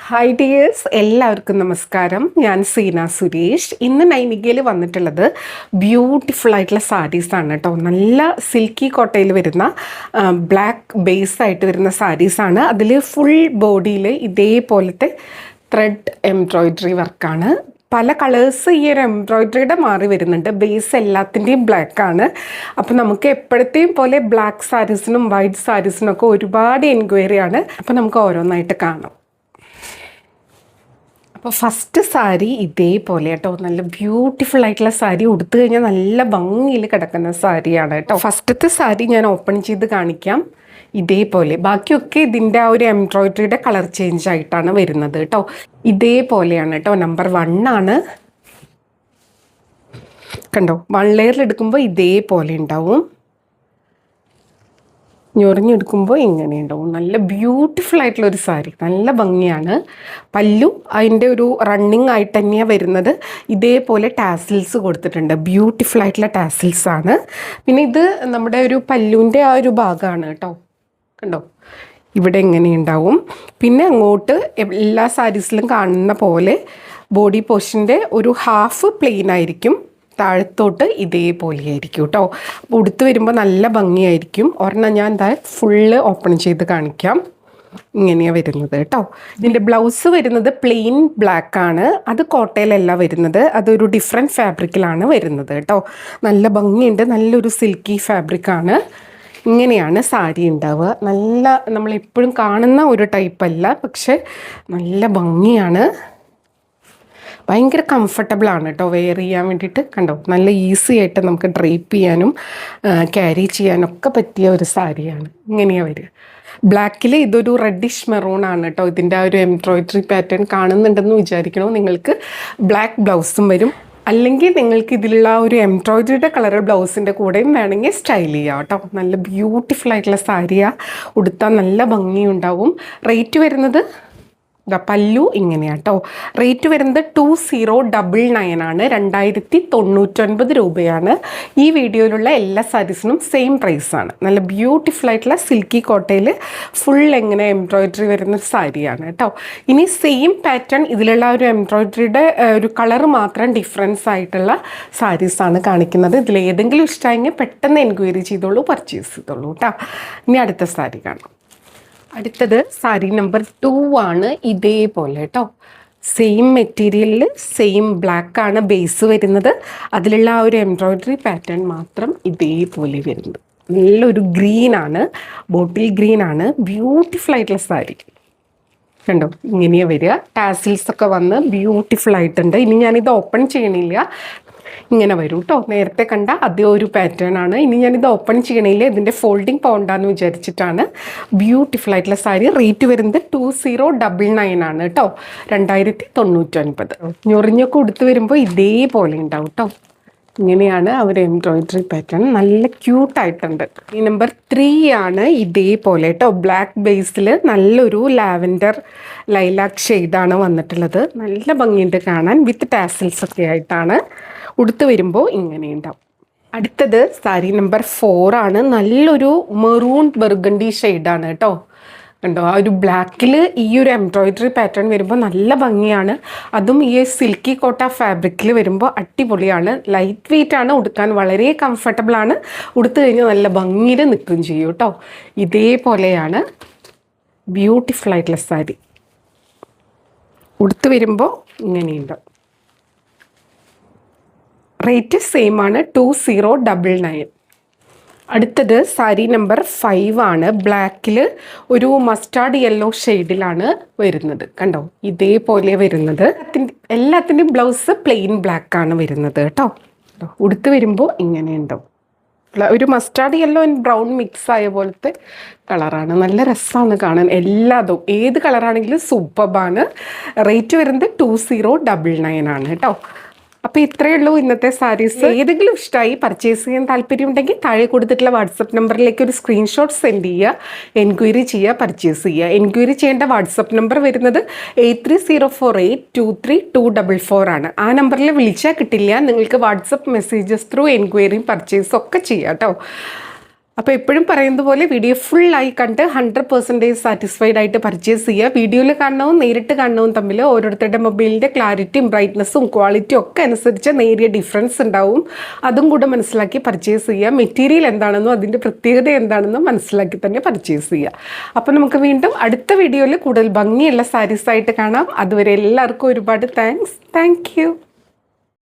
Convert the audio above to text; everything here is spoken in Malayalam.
ഹായ് ഡിയേഴ്സ്, എല്ലാവർക്കും നമസ്കാരം. ഞാൻ സീന സുരേഷ്. ഇന്ന് നൈനികയിൽ വന്നിട്ടുള്ളത് ബ്യൂട്ടിഫുൾ ആയിട്ടുള്ള സാരീസാണ് കേട്ടോ. നല്ല സിൽക്കി കോട്ടയിൽ വരുന്ന ബ്ലാക്ക് ബേസ് ആയിട്ട് വരുന്ന സാരീസാണ്. അതിൽ ഫുൾ ബോഡിയിൽ ഇതേപോലത്തെ ത്രെഡ് എംബ്രോയ്ഡറി വർക്കാണ്. പല കളേഴ്സ് ഈ ഒരു എംബ്രോയ്ഡറിയുടെ മാറി വരുന്നുണ്ട്. ബേസ് എല്ലാത്തിൻ്റെയും ബ്ലാക്കാണ്. അപ്പോൾ നമുക്ക് എപ്പോഴത്തെയും പോലെ ബ്ലാക്ക് സാരീസിനും വൈറ്റ് സാരീസിനും ഒക്കെ ഒരുപാട് എൻക്വയറി ആണ്. അപ്പോൾ നമുക്ക് ഓരോന്നായിട്ട് കാണാം. അപ്പോൾ ഫസ്റ്റ് സാരി ഇതേപോലെ കേട്ടോ, നല്ല ബ്യൂട്ടിഫുൾ ആയിട്ടുള്ള സാരി. ഉടുത്തു കഴിഞ്ഞാൽ നല്ല ഭംഗിയിൽ കിടക്കുന്ന സാരിയാണ് കേട്ടോ. ഫസ്റ്റത്തെ സാരി ഞാൻ ഓപ്പൺ ചെയ്ത് കാണിക്കാം. ഇതേപോലെ ബാക്കിയൊക്കെ ഇതിൻ്റെ ആ ഒരു എംബ്രോയ്ഡറിയുടെ കളർ ചേഞ്ച് ആയിട്ടാണ് വരുന്നത് കേട്ടോ. ഇതേപോലെയാണ് കേട്ടോ. നമ്പർ 1 ആണ്. കണ്ടോ, 1 ലെയറിൽ എടുക്കുമ്പോൾ ഇതേപോലെ ഉണ്ടാവും. ഞൊറിഞ്ഞെടുക്കുമ്പോൾ ഇങ്ങനെ ഉണ്ടാവും. നല്ല ബ്യൂട്ടിഫുൾ ആയിട്ടുള്ളൊരു സാരി, നല്ല ഭംഗിയാണ്. പല്ലു അതിൻ്റെ ഒരു റണ്ണിങ് ആയിട്ട് തന്നെയാണ് വരുന്നത്. ഇതേപോലെ ടാസിൽസ് കൊടുത്തിട്ടുണ്ട്. ബ്യൂട്ടിഫുൾ ആയിട്ടുള്ള ടാസിൽസ് ആണ്. പിന്നെ ഇത് നമ്മുടെ ഒരു പല്ലുവിൻ്റെ ആ ഒരു ഭാഗമാണ് കേട്ടോ. കണ്ടോ, ഇവിടെ എങ്ങനെ ഉണ്ടാവും. പിന്നെ അങ്ങോട്ട് എല്ലാ സാരീസിലും കാണുന്ന പോലെ ബോഡി പോർഷൻ്റെ ഒരു ഹാഫ് പ്ലെയിൻ ആയിരിക്കും, താഴത്തോട്ട് ഇതേപോലെ ആയിരിക്കും കേട്ടോ. അപ്പോൾ ഉടുത്ത് വരുമ്പോൾ നല്ല ഭംഗിയായിരിക്കും. ഒരെണ്ണം ഞാൻ എന്താ ഫുള്ള് ഓപ്പൺ ചെയ്ത് കാണിക്കാം. ഇങ്ങനെയാണ് വരുന്നത് കേട്ടോ. ഇതിൻ്റെ ബ്ലൗസ് വരുന്നത് പ്ലെയിൻ ബ്ലാക്ക് ആണ്. അത് കോട്ടയിലല്ല വരുന്നത്, അതൊരു ഡിഫറെൻറ്റ് ഫാബ്രിക്കിലാണ് വരുന്നത് കേട്ടോ. നല്ല ഭംഗിയുണ്ട്, നല്ലൊരു സിൽക്കി ഫാബ്രിക്കാണ്. ഇങ്ങനെയാണ് സാരി ഉണ്ടാവുക. നല്ല നമ്മളെപ്പോഴും കാണുന്ന ഒരു ടൈപ്പല്ല, പക്ഷെ നല്ല ഭംഗിയാണ്. ഭയങ്കര കംഫർട്ടബിളാണ് കേട്ടോ വെയർ ചെയ്യാൻ വേണ്ടിയിട്ട്. കണ്ടോ, നല്ല ഈസി ആയിട്ട് നമുക്ക് ഡ്രേപ്പ് ചെയ്യാനും ക്യാരി ചെയ്യാനൊക്കെ പറ്റിയ ഒരു സാരിയാണ്. ഇങ്ങനെയാണ് വരിക. ബ്ലാക്കിൽ ഇതൊരു റെഡിഷ് മെറൂൺ ആണ് കേട്ടോ. ഇതിൻ്റെ ആ ഒരു എംബ്രോയ്ഡറി പാറ്റേൺ കാണുന്നുണ്ടെന്ന് വിചാരിക്കണോ. നിങ്ങൾക്ക് ബ്ലാക്ക് ബ്ലൗസും വരും, അല്ലെങ്കിൽ നിങ്ങൾക്ക് ഇതിലുള്ള ഒരു എംബ്രോയ്ഡറിയുടെ കളർ ബ്ലൗസിൻ്റെ കൂടെയും വേണമെങ്കിൽ സ്റ്റൈൽ ചെയ്യാം കേട്ടോ. നല്ല ബ്യൂട്ടിഫുൾ ആയിട്ടുള്ള സാരിയാണ്. ഉടുത്താൽ നല്ല ഭംഗിയുണ്ടാവും. റേറ്റ് വരുന്നത് പല്ലു ഇങ്ങനെയാണ് കേട്ടോ. റേറ്റ് വരുന്നത് 2099 ആണ്. 2099 രൂപയാണ്. ഈ വീഡിയോയിലുള്ള എല്ലാ സാരീസിനും സെയിം പ്രൈസാണ്. നല്ല ബ്യൂട്ടിഫുൾ ആയിട്ടുള്ള സിൽക്കി കോട്ടയിൽ ഫുൾ എങ്ങനെ എംബ്രോയ്ഡറി വരുന്ന സാരിയാണ് കേട്ടോ. ഇനി സെയിം പാറ്റേൺ ഇതിലുള്ള ഒരു എംബ്രോയ്ഡറിയുടെ ഒരു കളർ മാത്രം ഡിഫറൻസ് ആയിട്ടുള്ള സാരീസാണ് കാണിക്കുന്നത്. ഇതിലേതെങ്കിലും ഇഷ്ടമായെങ്കിൽ പെട്ടെന്ന് എൻക്വയറി ചെയ്തോളൂ, പർച്ചേസ് ചെയ്തോളൂ കേട്ടോ. ഇനി അടുത്ത സാരി കാണാം. അടുത്തത് സാരി നമ്പർ 2 ആണ്. ഇതേപോലെ കേട്ടോ, സെയിം മെറ്റീരിയലിൽ സെയിം ബ്ലാക്ക് ആണ് ബേസ് വരുന്നത്. അതിലുള്ള ആ ഒരു എംബ്രോയ്ഡറി പാറ്റേൺ മാത്രം ഇതേപോലെ വരുന്നത്. നല്ലൊരു ഗ്രീനാണ്, ബോട്ടിൽ ഗ്രീനാണ്. ബ്യൂട്ടിഫുൾ ആയിട്ടുള്ള സാരി. കണ്ടോ, ഇങ്ങനെയാണ് വരിക. ടാസിൽസ് ഒക്കെ വന്ന് ബ്യൂട്ടിഫുൾ ആയിട്ടുണ്ട്. ഇനി ഞാനിത് ഓപ്പൺ ചെയ്യണില്ല, ഇങ്ങനെ വരും കേട്ടോ. നേരത്തെ കണ്ട അതേ ഒരു പാറ്റേൺ ആണ്. ഇനി ഞാനിത് ഓപ്പൺ ചെയ്യണില്ല, ഇതിൻ്റെ ഫോൾഡിങ് പോകണ്ടെന്ന് വിചാരിച്ചിട്ടാണ്. ബ്യൂട്ടിഫുൾ ആയിട്ടുള്ള സാരി. റേറ്റ് വരുന്നത് 2099 ആണ് കേട്ടോ. 2099. ഞൊറിഞ്ഞൊക്കെ ഉടുത്ത് വരുമ്പോൾ ഇതേപോലെ ഉണ്ടാവും കേട്ടോ. ഇങ്ങനെയാണ് അവർ എംബ്രോയ്ഡറി പാറ്റേൺ. നല്ല ക്യൂട്ടായിട്ടുണ്ട്. ഈ നമ്പർ 3 ആണ്. ഇതേപോലെ കേട്ടോ, ബ്ലാക്ക് ബേസിൽ നല്ലൊരു ലാവൻഡർ ലൈലാക്ക് ഷെയ്ഡാണ് വന്നിട്ടുള്ളത്. നല്ല ഭംഗിയുണ്ട് കാണാൻ. വിത്ത് ടാസിൽസ് ഒക്കെ ആയിട്ടാണ്. ഉടുത്ത് വരുമ്പോൾ ഇങ്ങനെ ഉണ്ടാവും. അടുത്തത് സാരി നമ്പർ 4 ആണ്. നല്ലൊരു മെറൂൺ ബർഗണ്ടി ഷെയ്ഡാണ് കേട്ടോ. കണ്ടോ, ആ ഒരു ബ്ലാക്കിൽ ഈ ഒരു എംബ്രോയ്ഡറി പാറ്റേൺ വരുമ്പോൾ നല്ല ഭംഗിയാണ്. അതും ഈ സിൽക്കി കോട്ട ഫാബ്രിക്കിൽ വരുമ്പോൾ അടിപൊളിയാണ്. ലൈറ്റ് വെയിറ്റ് ആണ്, ഉടുക്കാൻ വളരെ കംഫർട്ടബിളാണ്. ഉടുത്തു കഴിഞ്ഞാൽ നല്ല ഭംഗിയിൽ നിൽക്കുകയും ചെയ്യും കേട്ടോ. ഇതേപോലെയാണ് ബ്യൂട്ടിഫുൾ ആയിട്ടുള്ള സാരി. ഉടുത്ത് വരുമ്പോൾ ഇങ്ങനെയുണ്ടാവും. റേറ്റ് സെയിം ആണ്, 2099. അടുത്തത് സാരി നമ്പർ 5 ആണ്. ബ്ലാക്കിൽ ഒരു മസ്റ്റാർഡ് യെല്ലോ ഷെയ്ഡിലാണ് വരുന്നത്. കണ്ടോ, ഇതേപോലെ വരുന്നത്. എല്ലാത്തിൻ്റെയും ബ്ലൗസ് പ്ലെയിൻ ബ്ലാക്ക് ആണ് വരുന്നത് കേട്ടോ. ഉടുത്ത് വരുമ്പോൾ ഇങ്ങനെ ഉണ്ടാവും. ഒരു mustard yellow and brown mix ആയ പോലത്തെ കളറാണ്. നല്ല രസമാണ് കാണാൻ. എല്ലാതും ഏത് കളറാണെങ്കിലും സൂപ്പർബാണ്. റേറ്റ് വരുന്നത് 2099 ആണ് കേട്ടോ. അപ്പോൾ ഇത്രയേ ഉള്ളൂ ഇന്നത്തെ സാരീസ്. ഏതെങ്കിലും ഇഷ്ടമായി പർച്ചേസ് ചെയ്യാൻ താല്പര്യമുണ്ടെങ്കിൽ താഴെ കൊടുത്തിട്ടുള്ള വാട്സപ്പ് നമ്പറിലേക്ക് ഒരു സ്ക്രീൻഷോട്ട് സെൻഡ് ചെയ്യുക, എൻക്വയറി ചെയ്യുക, പർച്ചേസ് ചെയ്യുക. എൻക്വയറി ചെയ്യേണ്ട വാട്സപ്പ് നമ്പർ വരുന്നത് 8304823244 ആണ്. ആ നമ്പറിൽ വിളിച്ചാൽ കിട്ടില്ല. നിങ്ങൾക്ക് വാട്സപ്പ് മെസ്സേജസ് ത്രൂ എൻക്വയറിയും പർച്ചേസും ഒക്കെ ചെയ്യാം കേട്ടോ. അപ്പോൾ എപ്പോഴും പറയുന്നത് പോലെ വീഡിയോ ഫുള്ളായി കണ്ട് 100% സാറ്റിസ്ഫൈഡ് ആയിട്ട് പർച്ചേസ് ചെയ്യുക. വീഡിയോയിൽ കാണണവും നേരിട്ട് കാണണവും തമ്മിൽ ഓരോരുത്തരുടെ മൊബൈലിൻ്റെ ക്ലാരിറ്റിയും ബ്രൈറ്റ്നസ്സും ക്വാളിറ്റിയും ഒക്കെ അനുസരിച്ച് നേരിയ ഡിഫറൻസ് ഉണ്ടാവും. അതും കൂടെ മനസ്സിലാക്കി പർച്ചേസ് ചെയ്യുക. മെറ്റീരിയൽ എന്താണെന്നും അതിൻ്റെ പ്രത്യേകത എന്താണെന്നും മനസ്സിലാക്കി തന്നെ പർച്ചേസ് ചെയ്യുക. അപ്പോൾ നമുക്ക് വീണ്ടും അടുത്ത വീഡിയോയിൽ കൂടുതൽ ഭംഗിയുള്ള സാരീസായിട്ട് കാണാം. അതുവരെ എല്ലാവർക്കും ഒരുപാട് താങ്ക്സ്. Thank you.